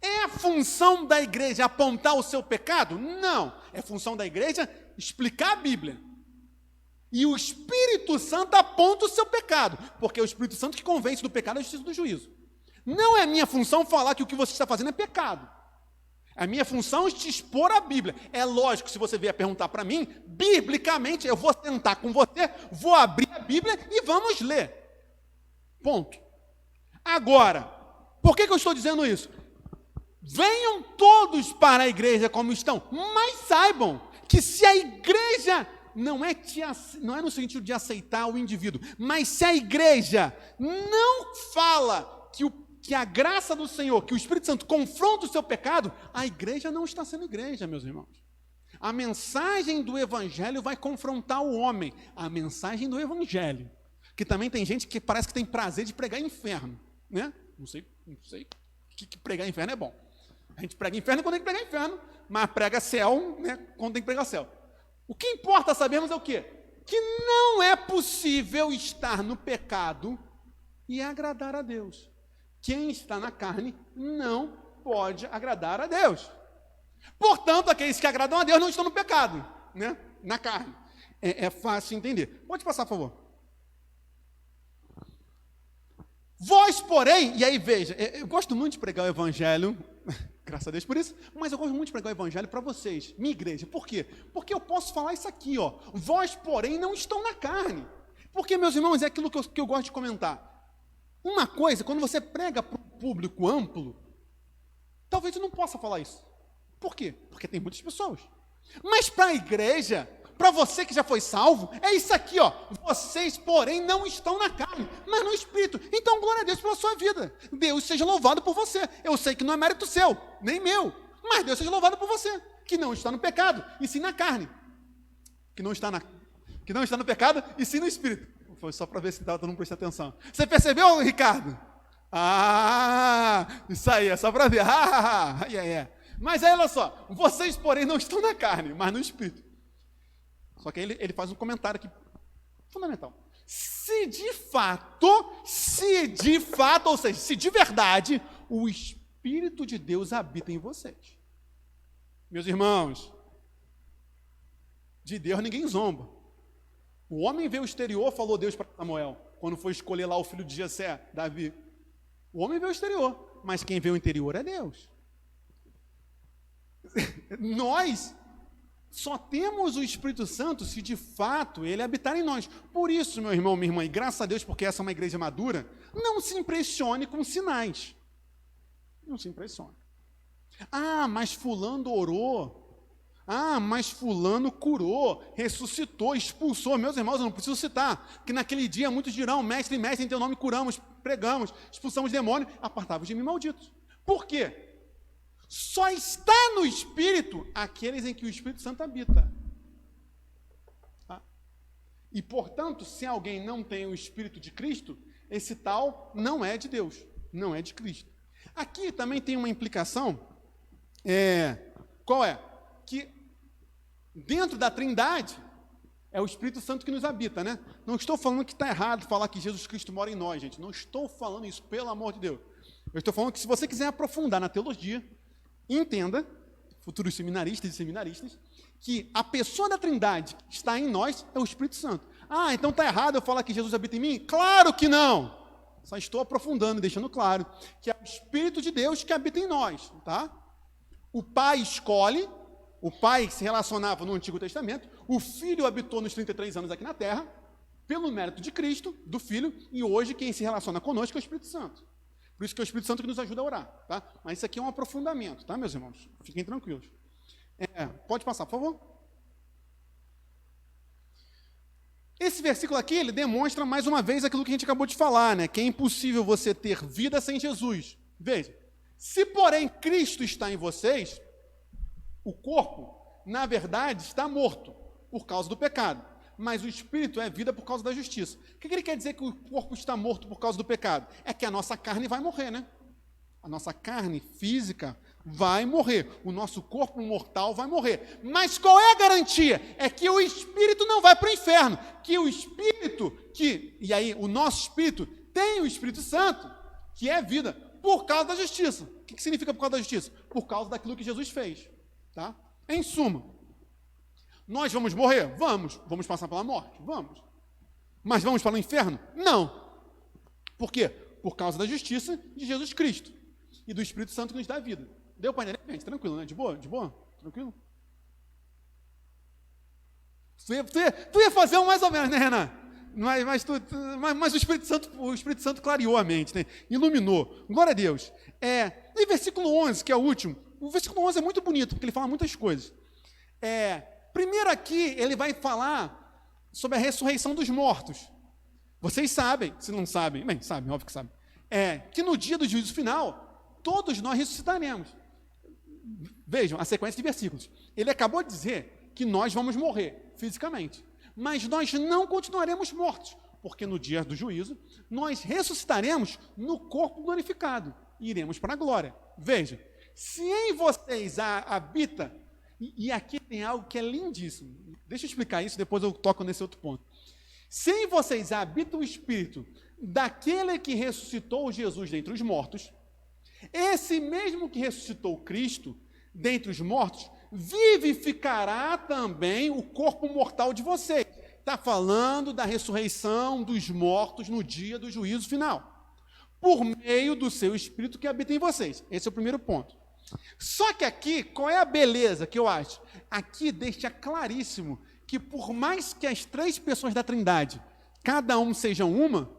É a função da igreja apontar o seu pecado? Não. É função da igreja explicar a Bíblia. E o Espírito Santo aponta o seu pecado, porque é o Espírito Santo que convence do pecado, da justiça e do juízo. Não é minha função falar que o que você está fazendo é pecado. A minha função é te expor a Bíblia. É lógico, se você vier perguntar para mim, biblicamente, eu vou sentar com você, vou abrir a Bíblia e vamos ler. Ponto. Agora, por que eu estou dizendo isso? Venham todos para a igreja como estão, mas saibam que se a igreja não é no sentido de aceitar o indivíduo, mas se a igreja não fala que a graça do Senhor, que o Espírito Santo confronta o seu pecado, a igreja não está sendo igreja, meus irmãos. A mensagem do Evangelho vai confrontar o homem. A mensagem do Evangelho. Que também tem gente que parece que tem prazer de pregar inferno, né? Não sei que pregar inferno é bom. A gente prega inferno quando tem que pregar inferno, mas prega céu, né, quando tem que pregar céu. O que importa sabermos é o quê? Que não é possível estar no pecado e agradar a Deus. Quem está na carne não pode agradar a Deus. Portanto, aqueles que agradam a Deus não estão no pecado, né? Na carne. É fácil entender. Pode passar, por favor. Vós, porém, e aí veja, eu gosto muito de pregar o Evangelho, graças a Deus por isso, mas eu gosto muito de pregar o Evangelho para vocês, minha igreja. Por quê? Porque eu posso falar isso aqui, ó. Vós, porém, não estão na carne. Porque, meus irmãos, é aquilo que eu gosto de comentar. Uma coisa, quando você prega para um público amplo, talvez eu não possa falar isso. Por quê? Porque tem muitas pessoas. Mas para a igreja, para você que já foi salvo, é isso aqui, ó. Vocês, porém, não estão na carne, mas no Espírito. Então, glória a Deus pela sua vida. Deus seja louvado por você. Eu sei que não é mérito seu, nem meu, mas Deus seja louvado por você, que não está no pecado, e sim na carne. Que não está no pecado, e sim no Espírito. Foi só para ver se todo mundo presta atenção. Você percebeu, Ricardo? Ah, isso aí, é só para ver. Mas aí, olha só, vocês, porém, não estão na carne, mas no Espírito. Só que ele faz um comentário aqui, fundamental. Se de fato, ou seja, se de verdade, o Espírito de Deus habita em vocês. Meus irmãos, De Deus ninguém zomba. O homem vê o exterior, falou Deus para Samuel, quando foi escolher lá o filho de Jessé, Davi. O homem vê o exterior, mas quem vê o interior é Deus. Nós só temos o Espírito Santo se de fato ele habitar em nós. Por isso, meu irmão, minha irmã, e graças a Deus, porque essa é uma igreja madura, não se impressione com sinais. Não se impressione. Ah, mas fulano orou. Ah, mas fulano curou, ressuscitou, expulsou. Meus irmãos, eu não preciso citar, que naquele dia muitos dirão, mestre, mestre, em teu nome curamos, pregamos, expulsamos demônio, apartai-vos de mim, malditos. Por quê? Só está no Espírito aqueles em que o Espírito Santo habita. Tá? E, portanto, se alguém não tem o Espírito de Cristo, esse tal não é de Deus, não é de Cristo. Aqui também tem uma implicação, qual é? Que dentro da Trindade é o Espírito Santo que nos habita, né? Não estou falando que está errado falar que Jesus Cristo mora em nós, gente. Não estou falando isso, pelo amor de Deus. Eu estou falando que se você quiser aprofundar na teologia, entenda, futuros seminaristas e seminaristas, que a pessoa da Trindade que está em nós é o Espírito Santo. Ah, então está errado eu falar que Jesus habita em mim? Claro que não! Só estou aprofundando e deixando claro que é o Espírito de Deus que habita em nós, tá? O Pai escolhe, o Pai se relacionava no Antigo Testamento, o Filho habitou nos 33 anos aqui na Terra, pelo mérito de Cristo, do Filho, e hoje quem se relaciona conosco é o Espírito Santo. Por isso que é o Espírito Santo que nos ajuda a orar, tá? Mas isso aqui é um aprofundamento, tá, meus irmãos? Fiquem tranquilos. Pode passar, por favor. Esse versículo aqui, ele demonstra mais uma vez aquilo que a gente acabou de falar, né? Que é impossível você ter vida sem Jesus. Veja, se porém Cristo está em vocês, o corpo, na verdade, está morto por causa do pecado, mas o espírito é vida por causa da justiça. O que ele quer dizer que o corpo está morto por causa do pecado? É que a nossa carne vai morrer, né? A nossa carne física vai morrer. O nosso corpo mortal vai morrer. Mas qual é a garantia? É que o espírito não vai para o inferno. Que o espírito, e aí o nosso espírito tem o Espírito Santo, que é vida, por causa da justiça. O que significa por causa da justiça? Por causa daquilo que Jesus fez. Tá? Em suma, nós vamos morrer? Vamos passar pela morte? Vamos. Mas vamos para o inferno? Não. Por quê? Por causa da justiça de Jesus Cristo e do Espírito Santo que nos dá a vida. Deu para entender? Gente, tranquilo, né? De boa? De boa? Tranquilo? Tu ia fazer um mais ou menos, né, Renan? Mas o Espírito Santo clareou a mente, né? Iluminou. Glória a Deus. E versículo 11, que é o último. O versículo 11 é muito bonito, porque ele fala muitas coisas. Primeiro aqui, ele vai falar sobre a ressurreição dos mortos. Vocês sabem, se não sabem, bem, sabem, óbvio que sabem, que no dia do juízo final, todos nós ressuscitaremos. Vejam a sequência de versículos. Ele acabou de dizer que nós vamos morrer fisicamente, mas nós não continuaremos mortos, porque no dia do juízo, nós ressuscitaremos no corpo glorificado e iremos para a glória. Veja, se em vocês habita, e aqui tem algo que é lindíssimo, deixa eu explicar isso, depois eu toco nesse outro ponto. Se em vocês habita o Espírito daquele que ressuscitou Jesus dentre os mortos, esse mesmo que ressuscitou Cristo dentre os mortos, vivificará também o corpo mortal de vocês. Está falando da ressurreição dos mortos no dia do juízo final, por meio do seu Espírito que habita em vocês. Esse é o primeiro ponto. Só que aqui, qual é a beleza que eu acho? Aqui deixa claríssimo que por mais que as três pessoas da Trindade, cada um sejam uma,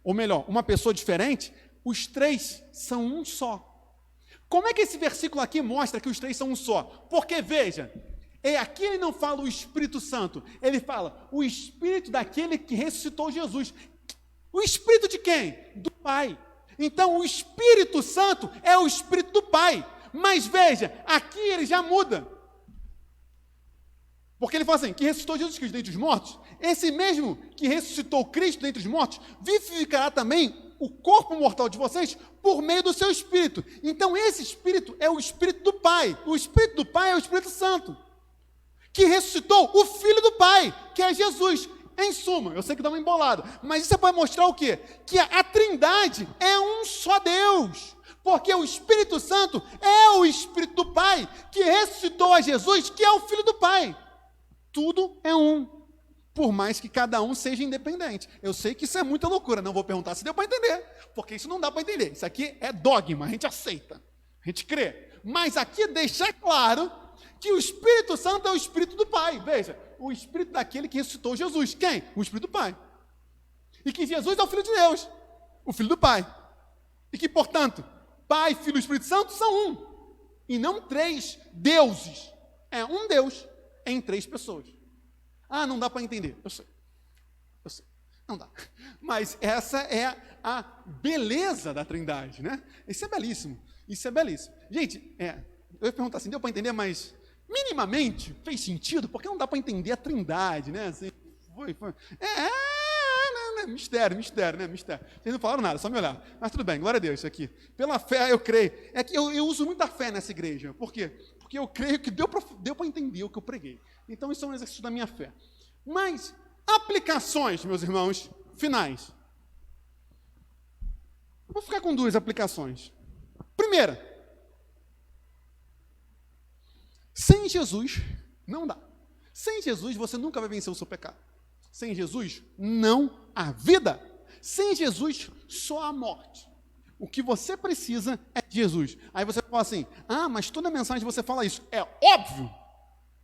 ou melhor, uma pessoa diferente, os três são um só. Como é que esse versículo aqui mostra que os três são um só? Porque, veja, aqui ele não fala o Espírito Santo, ele fala o Espírito daquele que ressuscitou Jesus. O Espírito de quem? Do Pai. Então, o Espírito Santo é o Espírito do Pai. Mas veja, aqui ele já muda. Porque ele fala assim, que ressuscitou Jesus Cristo dentre os mortos, esse mesmo que ressuscitou Cristo dentre os mortos, vivificará também o corpo mortal de vocês por meio do seu Espírito. Então esse Espírito é o Espírito do Pai. O Espírito do Pai é o Espírito Santo, que ressuscitou o Filho do Pai, que é Jesus. Em suma, eu sei que dá uma embolada, mas isso é para mostrar o quê? Que a Trindade é um só Deus. Porque o Espírito Santo é o Espírito do Pai, que ressuscitou a Jesus, que é o Filho do Pai. Tudo é um, por mais que cada um seja independente. Eu sei que isso é muita loucura, não vou perguntar se deu para entender, porque isso não dá para entender. Isso aqui é dogma, a gente aceita, a gente crê. Mas aqui deixa claro que o Espírito Santo é o Espírito do Pai. Veja, o Espírito daquele que ressuscitou Jesus. Quem? O Espírito do Pai. E que Jesus é o Filho de Deus, o Filho do Pai. E que, portanto, Pai, Filho e Espírito Santo são um. E não três deuses. É um Deus em três pessoas. Ah, não dá para entender. Eu sei. Não dá. Mas essa é a beleza da Trindade, né? Isso é belíssimo. Gente, eu ia perguntar assim, deu para entender, mas minimamente fez sentido, porque não dá para entender a Trindade, né? Assim, foi. Mistério, né? Mistério. Vocês não falaram nada, só me olharam. Mas tudo bem, glória a Deus, isso aqui. Pela fé eu creio. É que eu uso muita fé nessa igreja. Por quê? Porque eu creio que deu para entender o que eu preguei. Então isso é um exercício da minha fé. Mas, aplicações, meus irmãos, finais. Eu vou ficar com duas aplicações. Primeira, sem Jesus, não dá. Sem Jesus, você nunca vai vencer o seu pecado. Sem Jesus, não há vida. Sem Jesus, só há morte. O que você precisa é de Jesus. Aí você fala assim, mas toda mensagem você fala isso. É óbvio,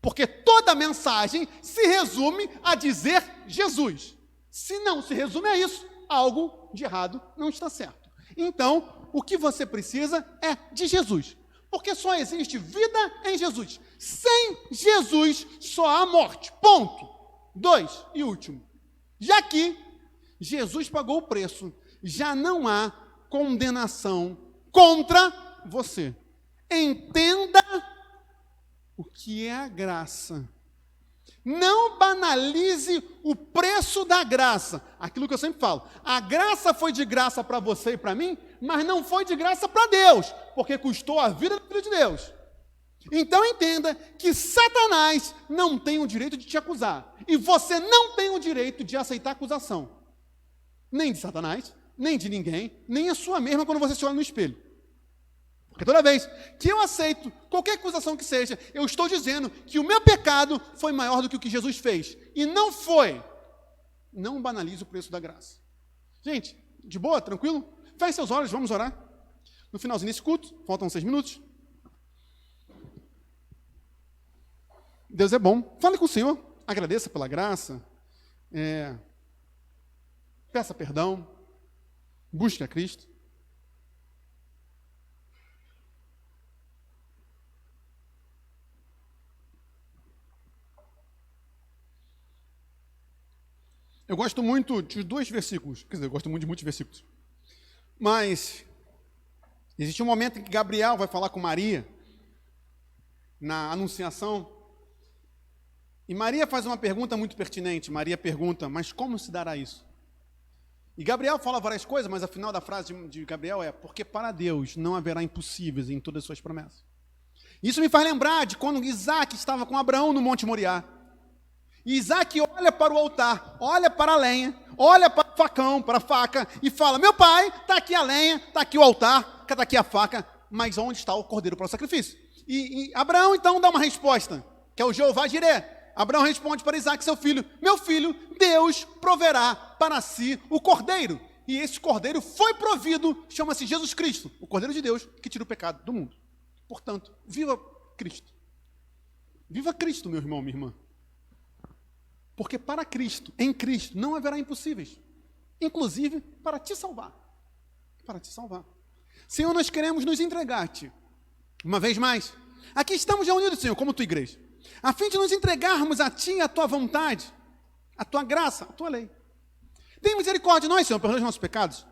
porque toda mensagem se resume a dizer Jesus. Se não se resume a isso, algo de errado não está certo. Então, o que você precisa é de Jesus. Porque só existe vida em Jesus. Sem Jesus, só há morte. Ponto. 2, e último. Já que Jesus pagou o preço, já não há condenação contra você. Entenda o que é a graça. Não banalize o preço da graça. Aquilo que eu sempre falo. A graça foi de graça para você e para mim, mas não foi de graça para Deus, porque custou a vida do Filho de Deus. Então entenda que Satanás não tem o direito de te acusar. E você não tem o direito de aceitar acusação. Nem de Satanás, nem de ninguém, nem a sua mesma quando você se olha no espelho. Porque toda vez que eu aceito qualquer acusação que seja, eu estou dizendo que o meu pecado foi maior do que o que Jesus fez. E não foi. Não banalize o preço da graça. Gente, de boa, tranquilo? Feche seus olhos, vamos orar. No finalzinho desse culto, faltam 6 minutos. Deus é bom. Fale com o Senhor. Agradeça pela graça. Peça perdão. Busque a Cristo. Eu gosto muito de 2 versículos. Quer dizer, eu gosto muito de muitos versículos. Mas existe um momento em que Gabriel vai falar com Maria na Anunciação. E Maria faz uma pergunta muito pertinente. Maria pergunta, mas como se dará isso? E Gabriel fala várias coisas, mas a final da frase de Gabriel é, porque para Deus não haverá impossíveis em todas as suas promessas. Isso me faz lembrar de quando Isaac estava com Abraão no Monte Moriá. E Isaac olha para o altar, olha para a lenha, olha para o facão, para a faca, e fala, meu pai, está aqui a lenha, está aqui o altar, está aqui a faca, mas onde está o cordeiro para o sacrifício? E Abraão então dá uma resposta, que é o Jeová Jiré. Abraão responde para Isaac, seu filho, meu filho, Deus proverá para si o cordeiro. E esse cordeiro foi provido, chama-se Jesus Cristo, o cordeiro de Deus que tira o pecado do mundo. Portanto, viva Cristo. Viva Cristo, meu irmão, minha irmã. Porque para Cristo, em Cristo, não haverá impossíveis. Inclusive, para te salvar. Para te salvar. Senhor, nós queremos nos entregar-te. Uma vez mais, aqui estamos reunidos, Senhor, como tua igreja, a fim de nos entregarmos a Ti, a Tua vontade, a Tua graça, a Tua lei. Tem misericórdia de nós, Senhor, perdoa os nossos pecados,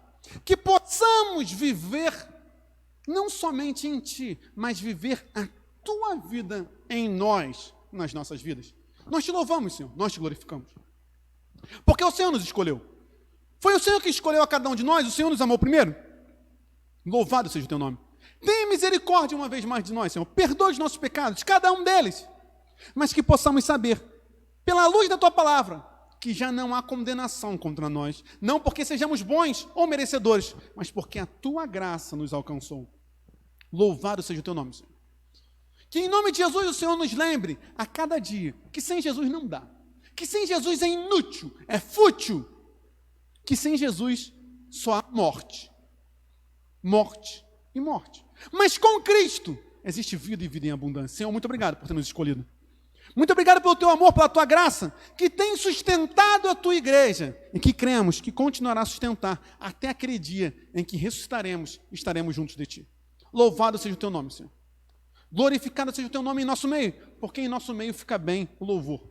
que possamos viver, não somente em Ti, mas viver a Tua vida em nós, nas nossas vidas. Nós Te louvamos, Senhor, nós Te glorificamos. Porque o Senhor nos escolheu. Foi o Senhor que escolheu a cada um de nós, o Senhor nos amou primeiro. Louvado seja o Teu nome. Tenha misericórdia uma vez mais de nós, Senhor. Perdoa os nossos pecados, cada um deles. Mas que possamos saber, pela luz da Tua palavra, que já não há condenação contra nós. Não porque sejamos bons ou merecedores, mas porque a Tua graça nos alcançou. Louvado seja o Teu nome, Senhor. Que em nome de Jesus o Senhor nos lembre a cada dia que sem Jesus não dá. Que sem Jesus é inútil, é fútil. Que sem Jesus só há morte. Morte e morte. Mas com Cristo existe vida e vida em abundância. Senhor, muito obrigado por ter nos escolhido. Muito obrigado pelo teu amor, pela tua graça, que tem sustentado a tua igreja e que cremos que continuará a sustentar até aquele dia em que ressuscitaremos e estaremos juntos de ti. Louvado seja o teu nome, Senhor. Glorificado seja o teu nome em nosso meio, porque em nosso meio fica bem o louvor.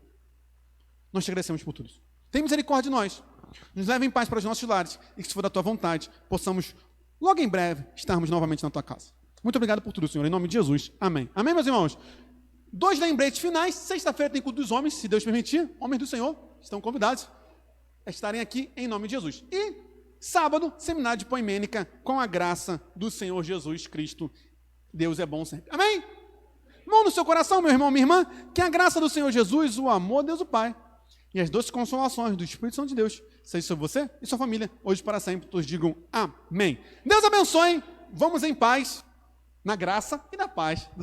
Nós te agradecemos por tudo isso. Tem misericórdia de nós. Nos leve em paz para os nossos lares e que, se for da tua vontade, possamos, logo em breve, estarmos novamente na tua casa. Muito obrigado por tudo, Senhor. Em nome de Jesus. Amém. Amém, meus irmãos? 2 lembretes finais. Sexta-feira tem culto dos homens, se Deus permitir. Homens do Senhor estão convidados a estarem aqui em nome de Jesus. E sábado, seminário de poimênica com a graça do Senhor Jesus Cristo. Deus é bom sempre. Amém? Mão no seu coração, meu irmão, minha irmã, que a graça do Senhor Jesus, o amor de Deus o Pai e as doces consolações do Espírito Santo de Deus seja sobre você e sua família, hoje para sempre. Todos digam amém. Deus abençoe. Vamos em paz, na graça e na paz.